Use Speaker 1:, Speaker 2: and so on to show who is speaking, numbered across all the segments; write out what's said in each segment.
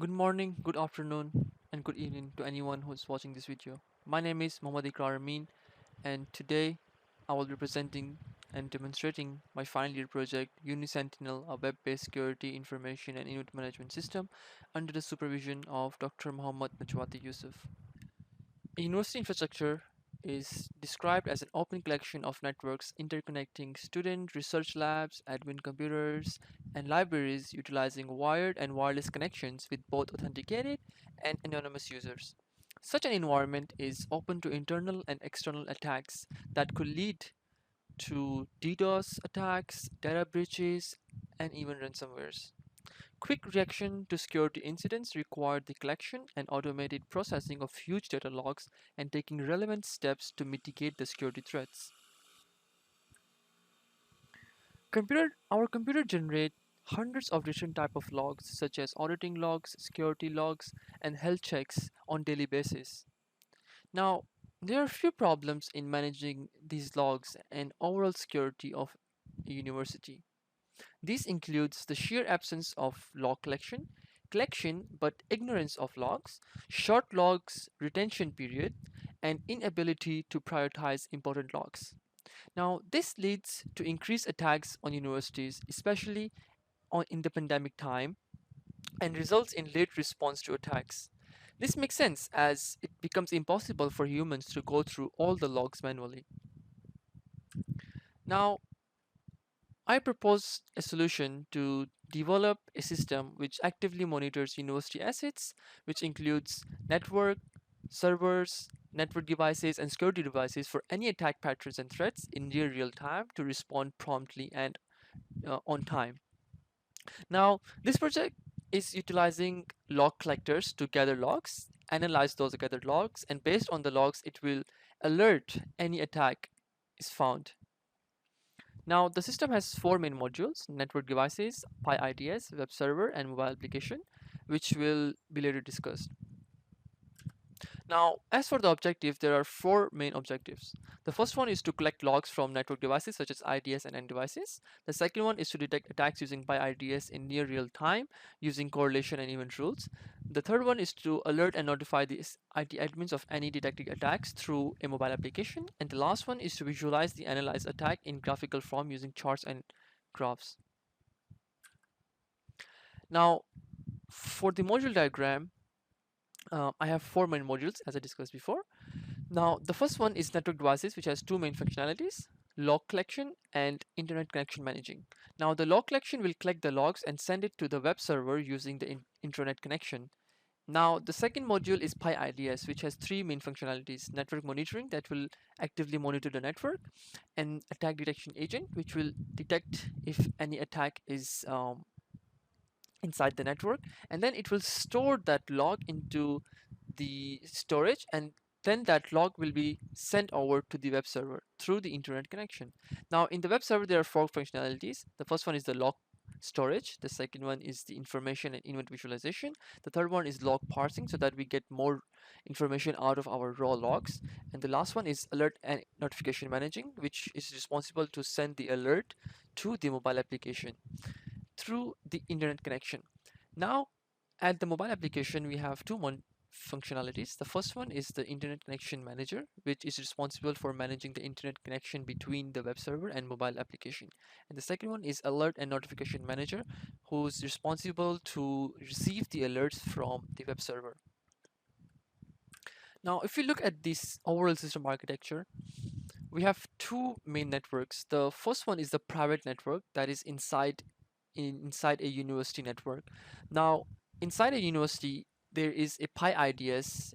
Speaker 1: Good morning, good afternoon, and good evening to anyone who's watching this video. My name is Mohammad Ikrar Amin, and today I will be presenting and demonstrating my final year project UniSentinel, a web-based security information and event management system under the supervision of Dr. Muhammad Najwati Yusuf. A university infrastructure is described as an open collection of networks interconnecting student research labs, admin computers, and libraries utilizing wired and wireless connections with both authenticated and anonymous users. Such an environment is open to internal and external attacks that could lead to DDoS attacks, data breaches, and even ransomwares. Quick reaction to security incidents required the collection and automated processing of huge data logs and taking relevant steps to mitigate the security threats. Our computer generate hundreds of different type of logs such as auditing logs, security logs, and health checks on daily basis. Now, there are few problems in managing these logs and overall security of a university. This includes the sheer absence of log collection but ignorance of logs, short logs retention period, and inability to prioritize important logs. Now, this leads to increased attacks on universities, especially in the pandemic time, and results in late response to attacks. This makes sense as it becomes impossible for humans to go through all the logs manually. Now, I propose a solution to develop a system which actively monitors university assets, which includes network, servers, network devices, and security devices for any attack patterns and threats in near real time to respond promptly and on time. Now, this project is utilizing log collectors to gather logs, analyze those gathered logs, and based on the logs, it will alert any attack is found. Now, the system has four main modules: network devices, PyIDS, web server, and mobile application, which will be later discussed. Now, as for the objective, there are four main objectives. The first one is to collect logs from network devices such as IDS and N devices. The second one is to detect attacks using PyIDS in near real time using correlation and event rules. The third one is to alert and notify the IT admins of any detected attacks through a mobile application. And the last one is to visualize the analyzed attack in graphical form using charts and graphs. Now, for the module diagram, I have four main modules as I discussed before. Now, the first one is network devices, which has two main functionalities: log collection and internet connection managing. Now, the log collection will collect the logs and send it to the web server using the internet connection. Now, the second module is PyIDS, which has three main functionalities: network monitoring, that will actively monitor the network, and attack detection agent, which will detect if any attack is inside the network, and then it will store that log into the storage, and then that log will be sent over to the web server through the internet connection. Now, in the web server, there are four functionalities. The first one is the log storage. The second one is the information and event visualization. The third one is log parsing, so that we get more information out of our raw logs. And the last one is alert and notification managing, which is responsible to send the alert to the mobile application through the internet connection. Now, at the mobile application, we have two functionalities. The first one is the internet connection manager, which is responsible for managing the internet connection between the web server and mobile application. And the second one is alert and notification manager, who's responsible to receive the alerts from the web server. Now, if you look at this overall system architecture, we have two main networks. The first one is the private network that is inside a university network. Now, inside a university, there is a PyIDS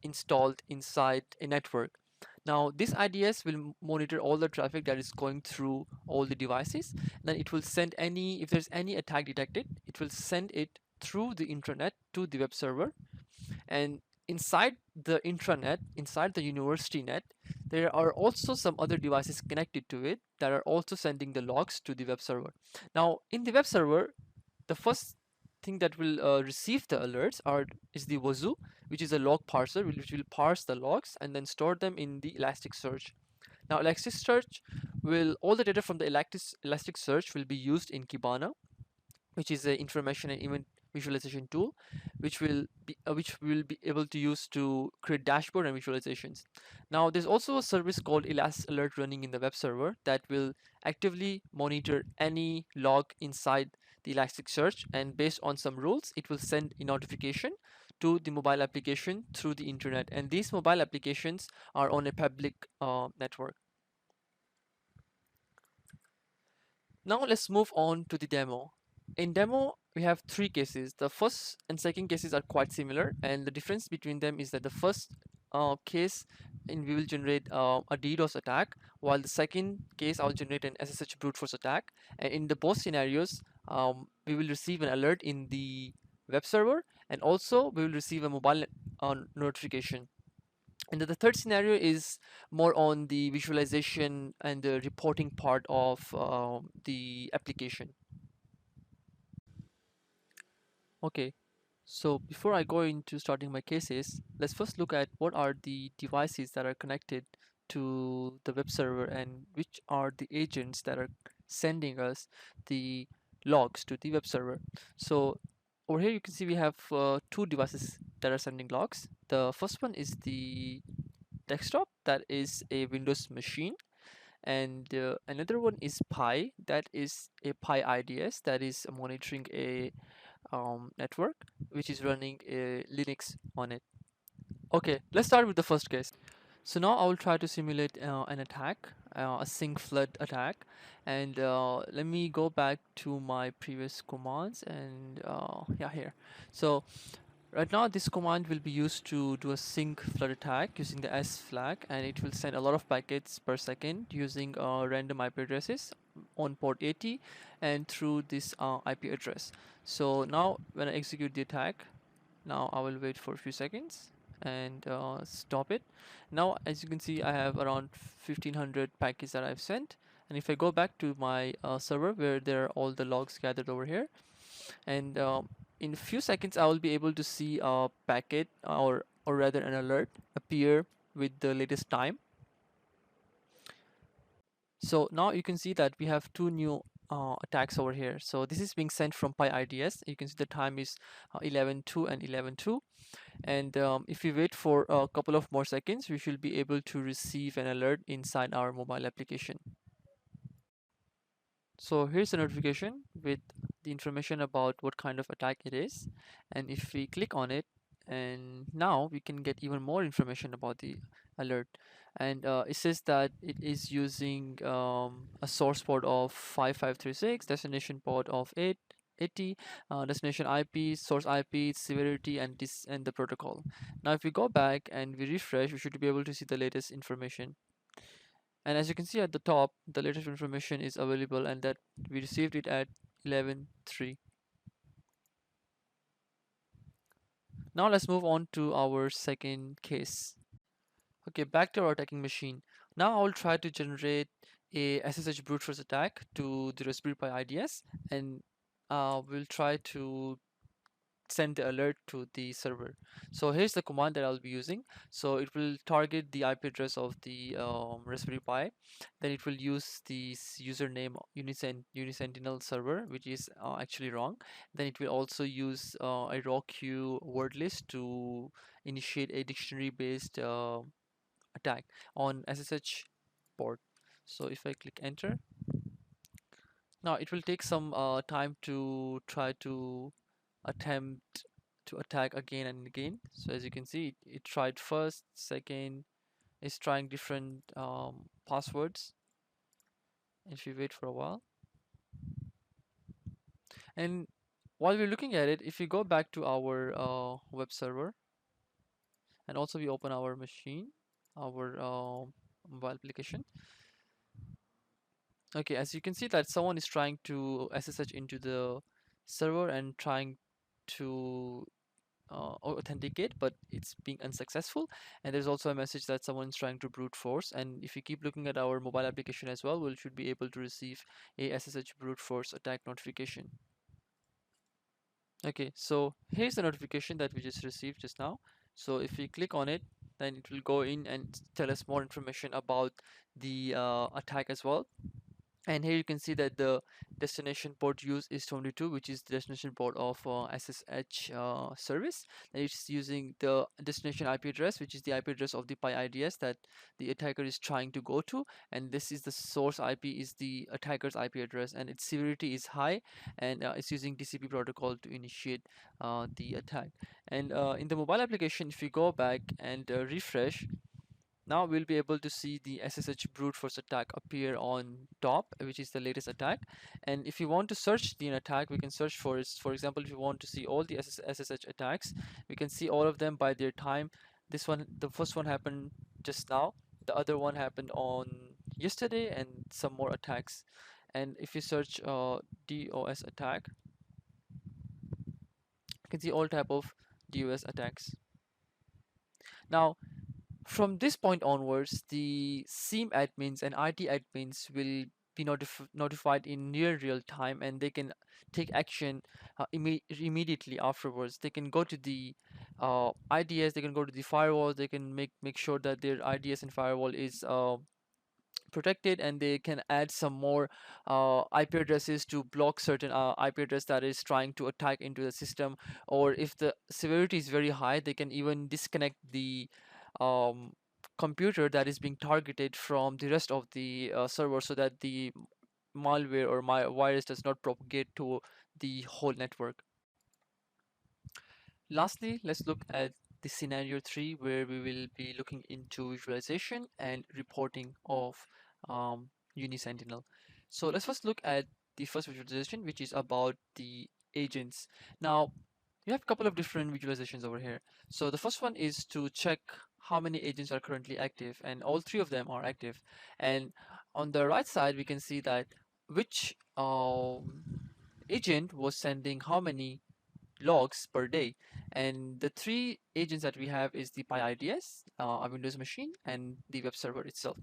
Speaker 1: installed inside a network. Now, this IDS will monitor all the traffic that is going through all the devices. Then it will send if there's any attack detected, it will send it through the intranet to the web server. And inside the intranet, inside the university net, there are also some other devices connected to it that are also sending the logs to the web server. Now, in the web server, the first thing that will receive the alerts is the Wazoo, which is a log parser, which will parse the logs and then store them in the Elasticsearch. Now, Elasticsearch all the data from the Elasticsearch will be used in Kibana, which is an information and event visualization tool, which we will be able to use to create dashboard and visualizations. Now, there's also a service called Elastic Alert running in the web server that will actively monitor any log inside the Elasticsearch, and based on some rules, it will send a notification to the mobile application through the internet. And these mobile applications are on a public network. Now let's move on to the demo. In demo, we have three cases. The first and second cases are quite similar, and the difference between them is that the first case we will generate a DDoS attack, while the second case I'll generate an SSH brute force attack. And in the both scenarios, we will receive an alert in the web server, and also we will receive a mobile notification. And the third scenario is more on the visualization and the reporting part of the application. Okay, so before I go into starting my cases, let's first look at what are the devices that are connected to the web server and which are the agents that are sending us the logs to the web server. So over here you can see we have two devices that are sending logs. The first one is the desktop, that is a Windows machine, and another one is Pi, that is a Pi IDS, that is monitoring a network which is running a Linux on it. Okay, let's start with the first case. So now I will try to simulate an attack, a sync flood attack, and let me go back to my previous commands, and yeah, here. So right now this command will be used to do a sync flood attack using the S flag, and it will send a lot of packets per second using random IP addresses on port 80 and through this IP address. So now when I execute the attack, now I will wait for a few seconds and stop it. Now as you can see, I have around 1500 packets that I've sent, and if I go back to my server where there are all the logs gathered over here, and in a few seconds I will be able to see a packet, or rather an alert appear with the latest time. So now you can see that we have two new attacks over here. So this is being sent from Pi IDS. You can see the time is 11:02 and 11:02, and if we wait for a couple of more seconds, we should be able to receive an alert inside our mobile application. So here's a notification with the information about what kind of attack it is, and if we click on it, and now we can get even more information about the alert, and it says that it is using a source port of 5536, destination port of 880, destination IP, source IP, severity, and this and the protocol. Now if we go back and we refresh, we should be able to see the latest information. And as you can see at the top, the latest information is available, and that we received it at 11:03. Now let's move on to our second case. Okay, back to our attacking machine. Now I will try to generate a SSH brute force attack to the Raspberry Pi IDS, and we'll try to send the alert to the server. So here's the command that I'll be using. So it will target the IP address of the Raspberry Pi. Then it will use the username UniSentinel server, which is actually wrong. Then it will also use a raw queue word list to initiate a dictionary based attack on SSH port. So if I click enter, now it will take some time to try to attempt to attack again and again. So as you can see, it tried first, second, it's trying different passwords. If you wait for a while, and while we're looking at it, if we go back to our web server, and also we open our machine, our mobile application. Okay, as you can see that someone is trying to SSH into the server and trying to authenticate, but it's being unsuccessful. And there's also a message that someone's trying to brute force, and if you keep looking at our mobile application as well, we should be able to receive a SSH brute force attack notification. Okay, so here's the notification that we just received just now. So if we click on it, then it will go in and tell us more information about the attack as well. And here you can see that the destination port used is 22, which is the destination port of SSH service. And it's using the destination IP address, which is the IP address of the PyIDS that the attacker is trying to go to. And this is the source IP is the attacker's IP address, and its severity is high, and it's using TCP protocol to initiate the attack. And in the mobile application, if you go back and refresh, now we'll be able to see the SSH brute force attack appear on top, which is the latest attack. And if you want to search the attack, we can search for it. For example, if you want to see all the SSH attacks, we can see all of them by their time. This one, the first one happened just now. The other one happened on yesterday, and some more attacks. And if you search DOS attack, you can see all type of DOS attacks. Now, from this point onwards, the SIEM admins and IT admins will be notified in near real time, and they can take action immediately afterwards. They can go to the IDS, they can go to the firewall, they can make sure that their IDS and firewall is protected, and they can add some more IP addresses to block certain IP address that is trying to attack into the system. Or if the severity is very high, they can even disconnect the um, computer that is being targeted from the rest of the server, so that the malware or my virus does not propagate to the whole network. Lastly, let's look at the scenario 3, where we will be looking into visualization and reporting of UniSentinel. So let's first look at the first visualization, which is about the agents. Now, we have a couple of different visualizations over here. So the first one is to check how many agents are currently active, and all three of them are active. And on the right side, we can see that which agent was sending how many logs per day. And the three agents that we have is the PyIDS, a Windows machine, and the web server itself.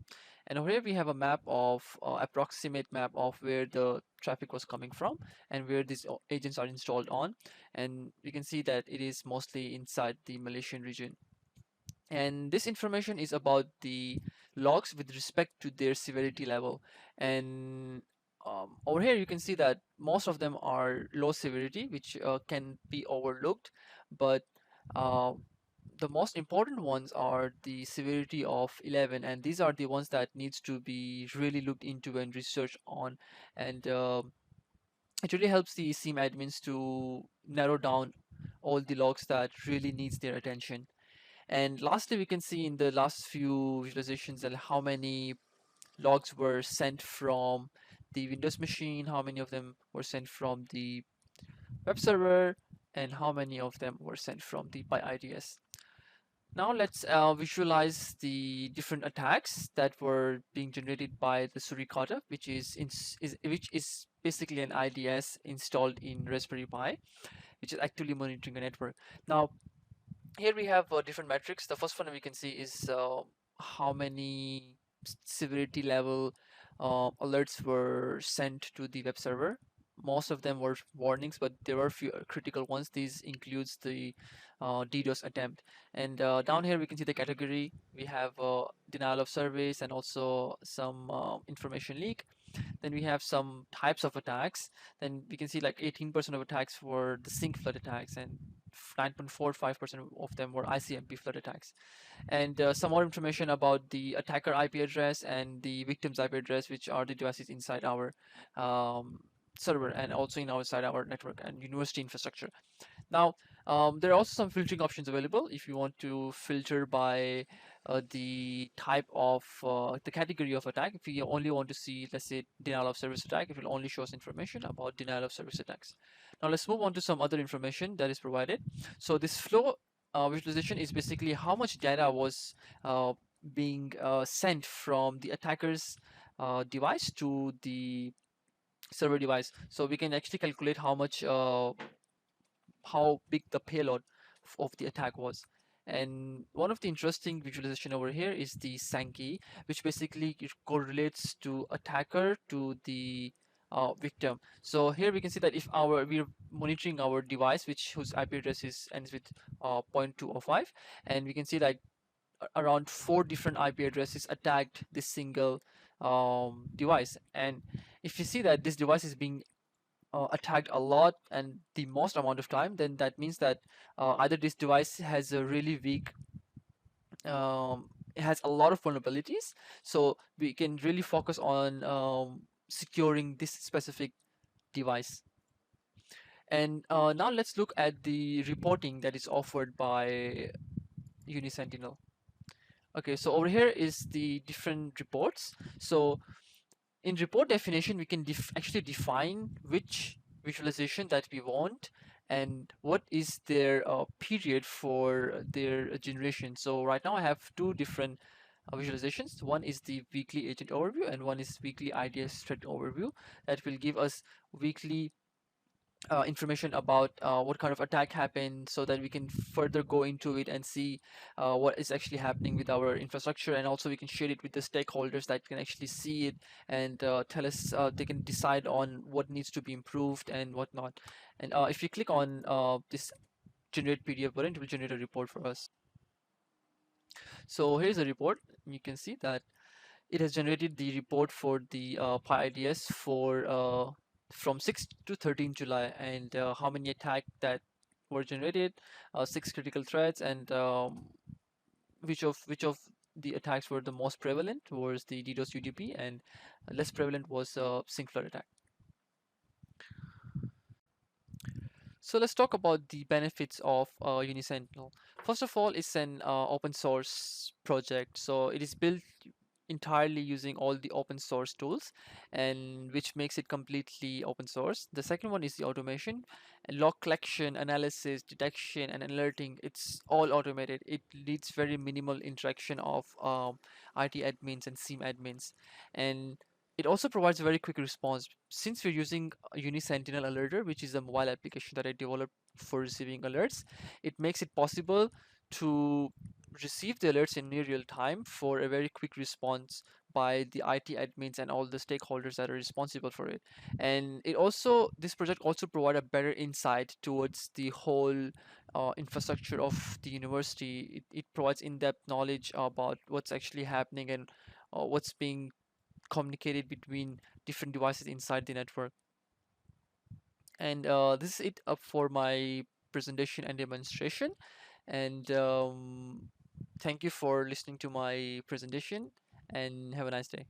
Speaker 1: And over here we have a map of approximate map of where the traffic was coming from and where these agents are installed on. And we can see that it is mostly inside the Malaysian region. And this information is about the logs with respect to their severity level. And over here you can see that most of them are low severity, which can be overlooked, but uh, the most important ones are the severity of 11, and these are the ones that needs to be really looked into and researched on. And it really helps the SIEM admins to narrow down all the logs that really needs their attention. And lastly, we can see in the last few visualizations that how many logs were sent from the Windows machine, how many of them were sent from the web server, and how many of them were sent from the PyIDS. Now let's visualize the different attacks that were being generated by the Suricata, which is basically an IDS installed in Raspberry Pi, which is actively monitoring a network. Now, here we have different metrics. The first one we can see is how many severity level alerts were sent to the web server. Most of them were warnings, but there were few critical ones. These includes the DDoS attempt. And down here we can see the category. We have denial of service and also some information leak. Then we have some types of attacks. Then we can see like 18% of attacks were the sync flood attacks, and 9.45% of them were ICMP flood attacks. And some more information about the attacker IP address and the victim's IP address, which are the devices inside our server and also inside our network and university infrastructure. Now, there are also some filtering options available if you want to filter by the type of the category of attack. If you only want to see, let's say, denial of service attack, it will only show us information about denial of service attacks. Now let's move on to some other information that is provided. So this flow visualization is basically how much data was being sent from the attacker's device to the server device. So we can actually calculate how big the payload of the attack was. And one of the interesting visualization over here is the Sankey, which basically correlates to attacker to the victim. So here we can see that if we're monitoring our device, whose IP address ends with 0.205, and we can see like around 4 different IP addresses attacked this single device. And if you see that this device is being attacked a lot and the most amount of time, then that means that either this device has a really weak, it has a lot of vulnerabilities. So we can really focus on securing this specific device. And now let's look at the reporting that is offered by UniSentinel. Okay, so over here is the different reports. So in report definition, we can actually define which visualization that we want and what is their period for their generation. So right now I have two different visualizations. One is the weekly agent overview and one is weekly IDS threat overview that will give us weekly information about what kind of attack happened so that we can further go into it and see what is actually happening with our infrastructure, and also we can share it with the stakeholders that can actually see it and tell us, they can decide on what needs to be improved and whatnot. And if you click on this generate PDF button, it will generate a report for us. So here's a report. You can see that it has generated the report for the PyIDS for from 6 to 13 July, and how many attacks that were generated, 6 critical threats, and which of the attacks were the most prevalent was the DDoS UDP, and less prevalent was sink flood attack. So let's talk about the benefits of UniSentinel. First of all, it's an open source project, so it is built entirely using all the open source tools, and which makes it completely open source. The second one is the automation, log collection, analysis, detection, and alerting. It's all automated. It needs very minimal interaction of IT admins and SIEM admins, and it also provides a very quick response. Since we're using UniSentinel Alerter, which is a mobile application that I developed for receiving alerts, it makes it possible to receive the alerts in near real time for a very quick response by the IT admins and all the stakeholders that are responsible for it. And this project also provide a better insight towards the whole infrastructure of the university. It provides in-depth knowledge about what's actually happening and what's being communicated between different devices inside the network. And this is it up for my presentation and demonstration. And thank you for listening to my presentation, and have a nice day.